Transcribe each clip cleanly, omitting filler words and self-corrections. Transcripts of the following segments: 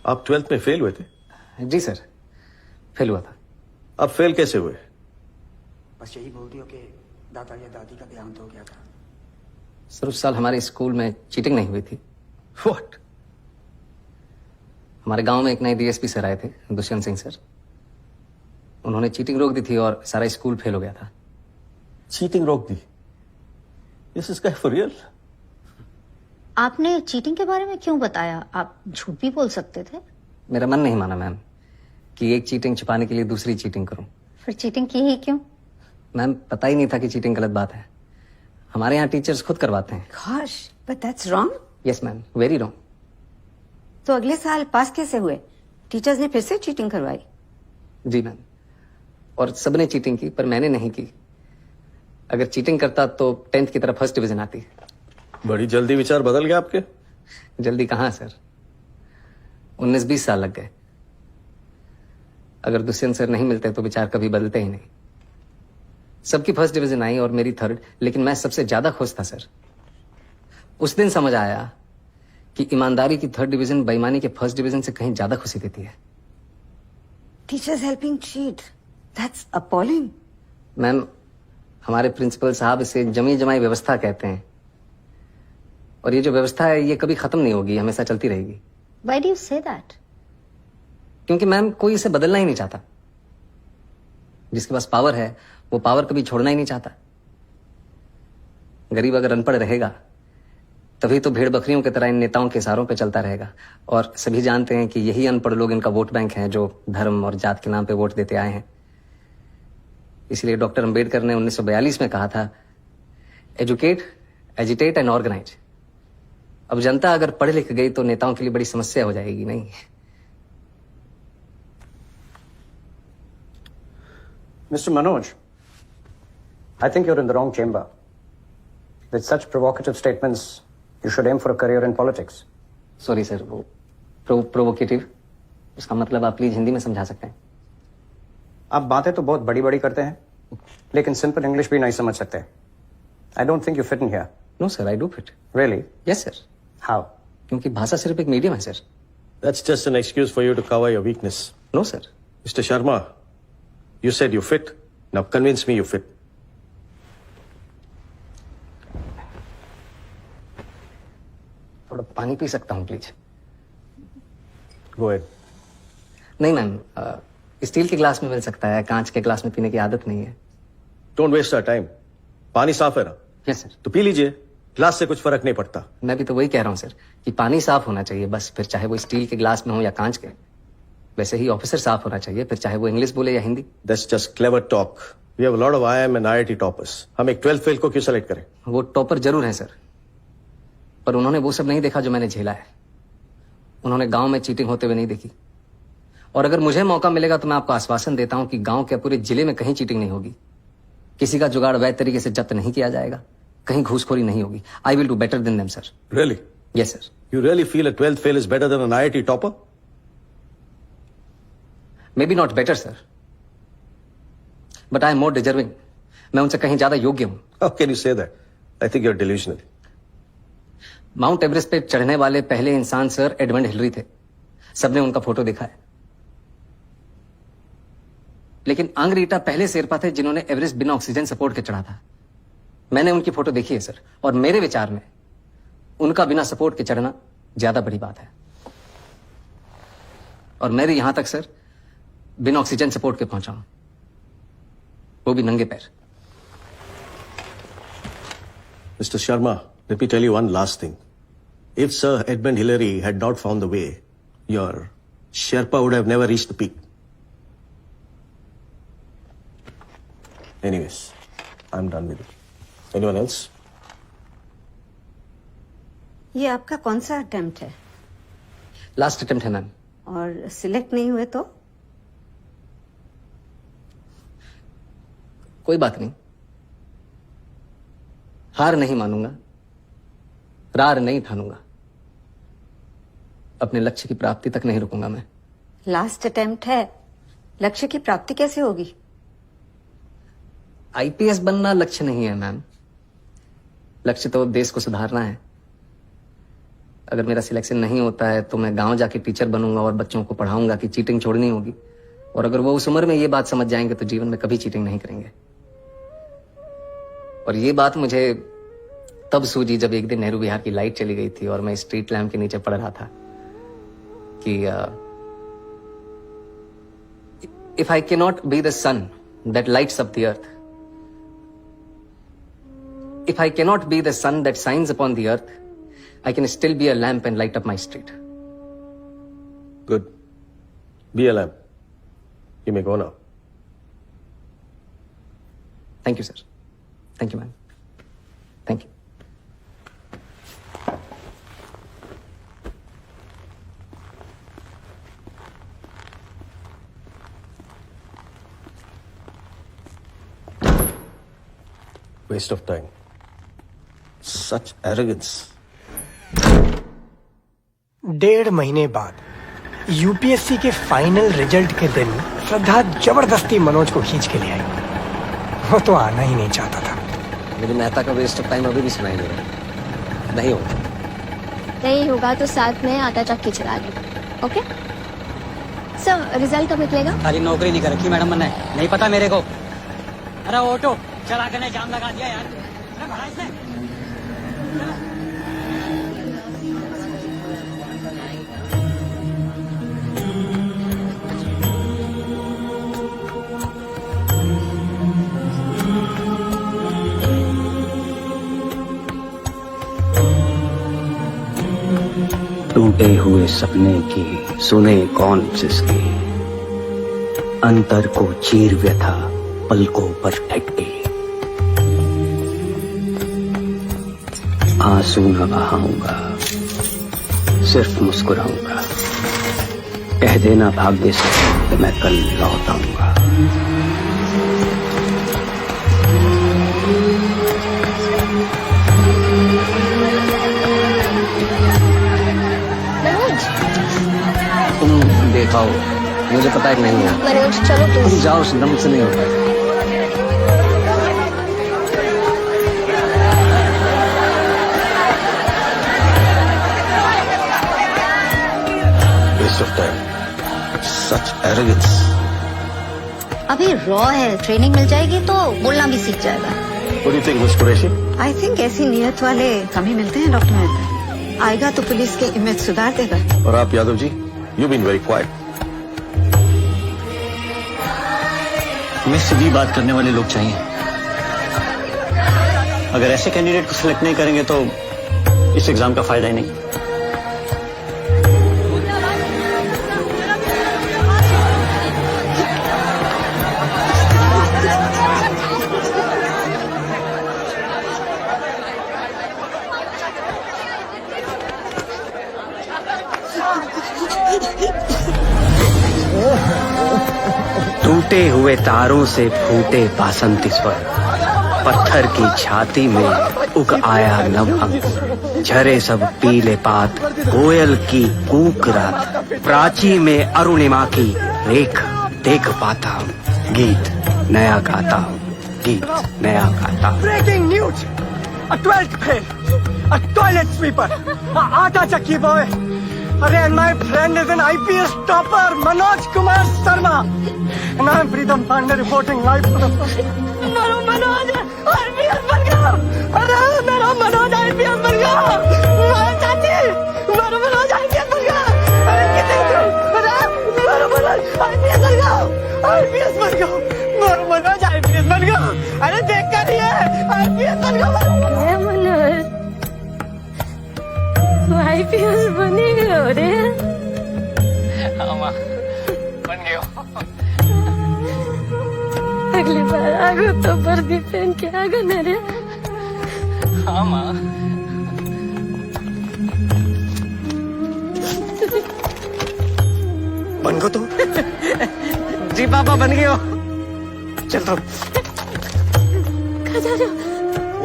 आप 12th में fail हुए थे? जी सर, फेल हुआ था। अब फेल कैसे हुए? बस यही बोल दियो कि दादा या दादी का देहांत हो गया था। सर उस साल हमारे स्कूल में चीटिंग नहीं हुई थी। व्हाट? हमारे गांव में एक नए डीएसपी सर आए थे, दुष्यंत सिंह सर। उन्होंने चीटिंग रोक दी थी और सारा स्कूल फेल हो गया था। चीटिंग रोक दी? This is guy for real? आपने चीटिंग के बारे में क्यों बताया? आप झूठ भी बोल सकते थे। मेरा मन नहीं माना मैम कि एक चीटिंग छुपाने के लिए दूसरी चीटिंग करूं। फिर चीटिंग की ही क्यों? मैम पता ही नहीं था कि चीटिंग गलत बात है। हमारे यहाँ टीचर्स खुद करवाते हैं। Gosh, but that's wrong. Yes ma'am, very wrong. तो अगले साल पास कैसे हुए? टीचर्स ने फिर से चीटिंग करवाई? जी मैम, और सबने चीटिंग की पर मैंने नहीं की। अगर चीटिंग करता तो 10th की तरफ फर्स्ट डिवीजन आती। बड़ी जल्दी विचार बदल गया आपके। जल्दी कहाँ सर, 19-20 साल लग गए। अगर दुष्यंत सर नहीं मिलते तो विचार कभी बदलते ही नहीं। सबकी फर्स्ट डिवीजन आई और मेरी थर्ड, लेकिन मैं सबसे ज्यादा खुश था सर। उस दिन समझ आया कि ईमानदारी की थर्ड डिवीजन बेईमानी के फर्स्ट डिवीजन से कहीं ज्यादा खुशी देती है। Teachers helping cheat. That's appalling. Ma'am हमारे प्रिंसिपल साहब इसे जमी जमाई व्यवस्था कहते हैं, और ये जो व्यवस्था है ये कभी खत्म नहीं होगी, हमेशा चलती रहेगी। Why do you say that? क्योंकि मैम कोई इसे बदलना ही नहीं चाहता। जिसके पास पावर है वो पावर कभी छोड़ना ही नहीं चाहता। गरीब अगर अनपढ़ रहेगा तभी तो भेड़ बकरियों की तरह इन नेताओं के इशारों पे चलता रहेगा। और सभी जानते हैं कि यही अनपढ़ लोग इनका वोट बैंक हैं जो धर्म और जात के नाम पे वोट देते आए हैं। इसलिए डॉक्टर अंबेडकर ने 1942 में कहा था, एजुकेट, एजिटेट एंड ऑर्गेनाइज। अब जनता अगर पढ़ लिख गई तो नेताओं के लिए बड़ी समस्या हो जाएगी। नहीं Mr. Manoj, I think you're in the wrong chamber. With such provocative statements, you should aim for a career in politics. Sorry sir, वो प्रोवोकेटिव, उसका मतलब आप प्लीज हिंदी में समझा सकते हैं? आप बातें तो बहुत बड़ी बड़ी करते हैं, लेकिन सिंपल इंग्लिश भी नहीं समझ सकते। I don't think you fit in here. No sir, I do fit. Really? Yes sir. How? क्योंकि भाषा सिर्फ एक मीडियम है sir. That's just an excuse for you to cover your weakness. No sir. Mr. Sharma, you said you fit. Now convince me you fit. थोड़ा पानी P सकता हूँ please? Go ahead. नहीं मैम, स्टील के glass में मिल सकता है, कांच के ग्लास में पीने की आदत नहीं है। Don't waste our time. पानी साफ है ना? Yes sir. तो पी लीजिए, ग्लास से कुछ फर्क नहीं पड़ता। मैं भी तो वही कह रहा हूँ सर कि पानी साफ होना चाहिए बस, फिर चाहे वो स्टील के ग्लास में हो या कांच के। वैसे ही ऑफिसर साफ होना चाहिए, फिर चाहे वो इंग्लिश बोले या Hindi. That's just clever talk. We have a lot of IIM and IIT toppers. हम एक 12th फेल को क्यों सेलेक्ट करें? वो टॉपर जरूर है सर, पर उन्होंने वो सब नहीं देखा जो मैंने झेला है। उन्होंने गांव में चीटिंग होते हुए नहीं देखी। और अगर मुझे मौका मिलेगा तो मैं आपको आश्वासन देता हूं कि गांव के पूरे जिले में कहीं चीटिंग नहीं होगी। किसी का जुगाड़ वैध तरीके से जब्त नहीं किया जाएगा, कहीं घूसखोरी नहीं होगी। I will do better than them sir. Really? Yes sir. You really feel a 12th fail is better than an IIT topper? May be not better sir, but I am more deserving. मैं उनसे कहीं ज्यादा योग्य हूं। How can you say that? I think you're delusional. Mount Everest पे चढ़ने वाले पहले इंसान सर एडमंड हिलरी थे। सबने उनका फोटो देखा है। लेकिन आंग्रीटा पहले शेरपा थे जिन्होंने एवरेस्ट बिना ऑक्सीजन सपोर्ट के चढ़ा था। मैंने उनकी फोटो देखी है सर, और मेरे विचार में उनका बिना सपोर्ट के चढ़ना ज्यादा बड़ी बात है। और मैं भी यहां तक सर बिना ऑक्सीजन सपोर्ट के पहुंचा हूं, वो भी नंगे पैर। Mr. Sharma, let me tell you one last thing. If Sir Edmund Hillary had not found the way, your Sherpa would have never reached the peak. Anyways, I'm done with it. Anyone else? ये आपका कौन सा attempt है? Last attempt है ma'am. और select नहीं हुए तो? कोई बात नहीं, हार नहीं मानूंगा, रार नहीं ठानूंगा, अपने लक्ष्य की प्राप्ति तक नहीं रुकूंगा मैं। लास्ट अटेम्प्ट है, लक्ष्य की प्राप्ति कैसे होगी? आईपीएस बनना लक्ष्य नहीं है मैम, लक्ष्य तो देश को सुधारना है। अगर मेरा सिलेक्शन नहीं होता है तो मैं गांव जाके टीचर बनूंगा और बच्चों को पढ़ाऊंगा कि चीटिंग छोड़नी होगी। और अगर वो उस उम्र में ये बात समझ जाएंगे तो जीवन में कभी चीटिंग नहीं करेंगे। और ये बात मुझे तब सूझी जब एक दिन नेहरू विहार की लाइट चली गई थी और मैं स्ट्रीट लैम्प के नीचे पढ़ रहा था कि if I can not be the sun that lights up the earth, if I cannot be the sun that shines upon the earth, I can still be a lamp and light up my street. Good. Be a lamp. You may go now. Thank you, sir. Thank you, ma'am. Thank you. Waste of time. Such arrogance. 1.5 महीने बाद UPSC के final result के दिन श्रद्धा जबरदस्ती मनोज को खींच के ले आई। वो तो आना ही नहीं चाहता था। लेकिन मेहता का वेस्ट ऑफ टाइम अभी भी सुनाई दे रहा है। नहीं होगा। नहीं होगा तो साथ में आटा चक्की चला ली। ओके सर, रिजल्ट कब निकलेगा? खाली नौकरी नहीं कर रखी मैडम मैंने, नहीं पता मेरे को। अरे ऑटो चला कर जाम लगा दिया यार। अरे भड़ा इसने। टूटे हुए सपने की सुने कौन जिसकी, अंतर को चीर व्यथा पलकों पर ठटके। आंसू न बहाऊंगा, सिर्फ मुस्कुराऊंगा। कह देना भाग्य से कि मैं कल लौट आऊंगा। तुम देखाओ, मुझे पता है कि नहीं है। मनोज चलो तुम प्लीज। जाओ, दम से नहीं होता। Waste of time. Such arrogance. अभी रॉ है, ट्रेनिंग मिल जाएगी तो बोलना भी सीख जाएगा। What do you think, Miss Qureshi? I think ऐसी नियत वाले कम ही मिलते हैं डॉक्टर मेहता। आएगा तो पुलिस की इमेज सुधार देगा। और आप Yadav ji, you've been very quiet. हमें सीधी बात करने वाले लोग चाहिए। अगर ऐसे कैंडिडेट को सिलेक्ट नहीं करेंगे तो इस एग्जाम का फायदा ही नहीं। टूटे हुए तारों से फूटे बासंती स्वर, पत्थर की छाती में उग आया नव अंकुर। झरे सब पीले पात, कोयल की कूक रात, प्राची में अरुणिमा की रेख देख पाता हूँ। गीत नया गाता हूँ, गीत नया गाता हूँ। Breaking news, a 12th fail, a toilet sweeper, a आटा चक्की बॉय। अरे and my friend is an IPS topper, Manoj Kumar Sharma. And I'm Pritam Pandey reporting live from the... मेरा मनोज IPS बन गया। अरे मेरा मनोज IPS बन गया। मेरा चाची, मेरा मनोज IPS बन गया। अरे कितने क्यों? अरे मेरा मनोज IPS बन गया। IPS बन गया। मेरा मनोज IPS बन गया। अरे देख कर ही है, IPS बन गया। मनोज आईपीएस बनेगा रे। अगली बार आगो तो वर्दी पहन के आगो न रे। हाँ माँ। बन गो तो? जी पापा, बन गए हो। चल तो कहाँ जा रहे हो?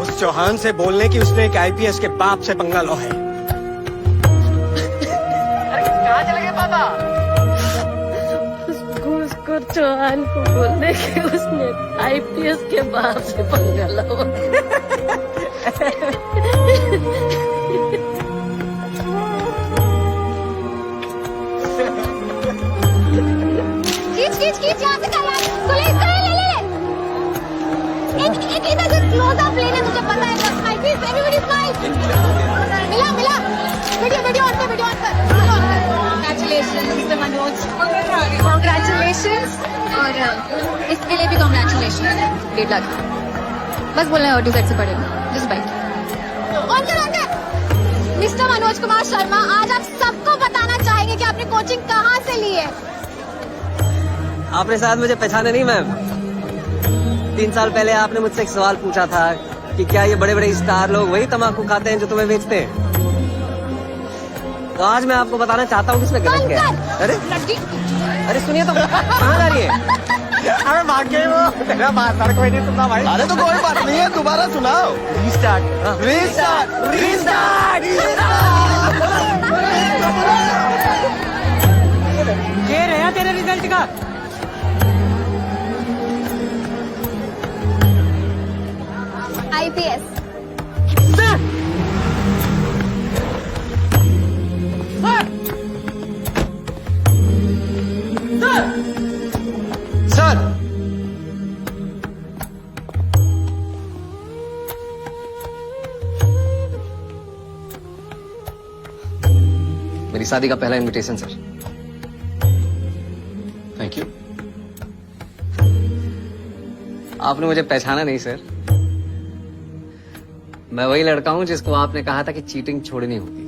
उस चौहान से बोलने की उसने एक आईपीएस के बाप से पंगा लो है। उसको चौहान को बोलने की उसने आईपीएस के बाप से पंगा लो। खींच यहाँ से कर यार। पुलिस ले एक इधर से क्लोज अप लेने, तुझे पता है स्माइल प्लीज, एवरीबॉडी स्माइल। मिला वीडियो ऑन कर। Congratulations mister Manoj, congratulations. और इसके लिए भी कांग्रेचुलेशंस। 1.5 लाख बस बोलना है, ऑटो सेट से पड़ेगा, जस्ट बाइक ऑन कर। मिस्टर मनोज कुमार शर्मा, आज आप सबको बताना चाहेंगे कि आपने कोचिंग कहाँ से ली है। आपने शायद मुझे पहचाना नहीं मैम। 3 साल पहले आपने मुझसे एक सवाल पूछा था कि क्या ये बड़े बड़े स्टार लोग वही तम्बाकू खाते हैं जो तुम्हें बेचते हैं। तो आज मैं आपको बताना चाहता हूँ किसने गलत किया है। अरे सुनिए तो, कहाँ जा रही है? अरे भाग गए वो, तेरा बात सर कोई नहीं सुनना भाई। अरे तो कोई बात नहीं है, दोबारा सुनाओ। ये रहा तेरे रिजल्ट का। IPS सर, मेरी शादी का पहला इनविटेशन सर। Thank you. आपने मुझे पहचाना नहीं सर। मैं वही लड़का हूं जिसको आपने कहा था कि चीटिंग छोड़नी होगी।